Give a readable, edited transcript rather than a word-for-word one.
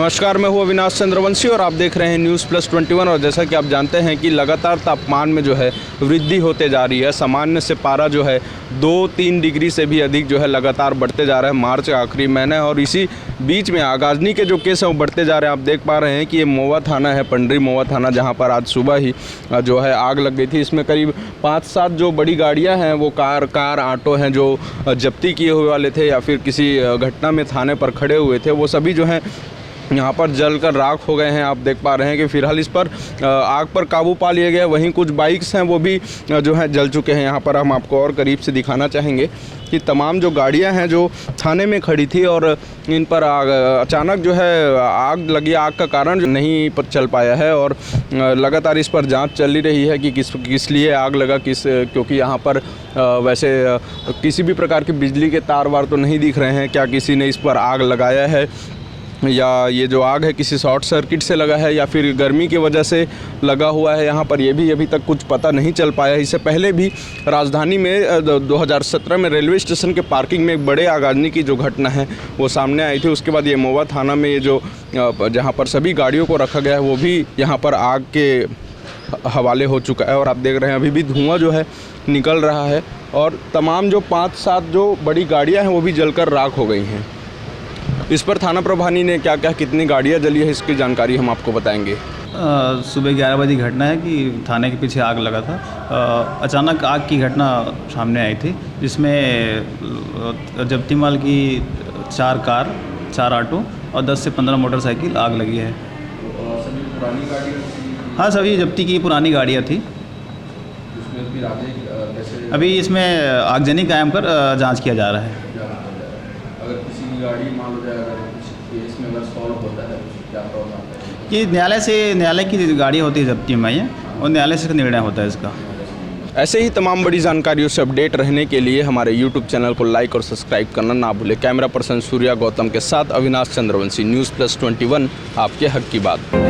नमस्कार, मैं हूँ अविनाश चंद्रवंशी और आप देख रहे हैं न्यूज़ प्लस 21। और जैसा कि आप जानते हैं कि लगातार तापमान में जो है वृद्धि होते जा रही है। सामान्य से पारा जो है 2-3 डिग्री से भी अधिक जो है लगातार बढ़ते जा रहे हैं। मार्च का आखिरी महीना है और इसी बीच में आगाजनी के जो केस हैं वो बढ़ते जा रहे हैं। आप देख पा रहे हैं कि ये मोवा थाना है, पंडरी मोवा थाना, जहाँ पर आज सुबह ही जो है आग लग गई थी। इसमें करीब 5-7 जो बड़ी गाड़ियाँ हैं वो कार ऑटो हैं जो जब्ती किए हुए वाले थे या फिर किसी घटना में थाने पर खड़े हुए थे, वो सभी जो हैं यहाँ पर जलकर राख हो गए हैं। आप देख पा रहे हैं कि फ़िलहाल इस पर आग पर काबू पा लिया गया। वहीं कुछ बाइक्स हैं वो भी जो है जल चुके हैं। यहाँ पर हम आपको और करीब से दिखाना चाहेंगे कि तमाम जो गाड़ियाँ हैं जो थाने में खड़ी थी और इन पर अचानक जो है आग लगी। आग का कारण नहीं पता चल पाया है और लगातार इस पर जांच चल रही है कि किस लिए आग लगा, क्योंकि यहाँ पर वैसे किसी भी प्रकार की बिजली के तार वार तो नहीं दिख रहे हैं। क्या किसी ने इस पर आग लगाया है या ये जो आग है किसी शॉर्ट सर्किट से लगा है या फिर गर्मी की वजह से लगा हुआ है, यहाँ पर ये भी अभी तक कुछ पता नहीं चल पाया। इससे पहले भी राजधानी में 2017 में रेलवे स्टेशन के पार्किंग में एक बड़े आगाजनी की जो घटना है वो सामने आई थी। उसके बाद ये मोवा थाना में ये जो जहाँ पर सभी गाड़ियों को रखा गया है वो भी यहाँ पर आग के हवाले हो चुका है। और आप देख रहे हैं अभी भी धुआं जो है निकल रहा है और तमाम जो 5-7 जो बड़ी गाड़ियाँ हैं वो भी जलकर राख हो गई हैं। इस पर थाना प्रभारी ने क्या कितनी गाड़ियाँ जली है इसकी जानकारी हम आपको बताएंगे। सुबह 11 बजे घटना है कि थाने के पीछे आग लगा था। अचानक आग की घटना सामने आई थी जिसमें जब्ती माल की 4 कार, 4 ऑटो और 10 से 15 मोटरसाइकिल आग लगी है। सभी पुरानी गाड़ियाँ? हाँ, सभी जब्ती की पुरानी गाड़ियाँ थी। फिर आगे अभी इसमें आगजनी कायम कर जांच किया जा रहा है। अगर किसी की गाड़ी मान लो जाए, अगर कुछ केस में अगर सॉल्व होता है क्या प्रॉब्लम? ये न्यायालय की गाड़ी होती है जब्ती में ये, और न्यायालय से निर्णय होता है इसका। ऐसे ही तमाम बड़ी जानकारियों से अपडेट रहने के लिए हमारे यूट्यूब चैनल को लाइक और सब्सक्राइब करना ना भूलें। कैमरा पर्सन सूर्या गौतम के साथ अविनाश चंद्रवंशी, न्यूज़ प्लस 21, आपके हक की बात।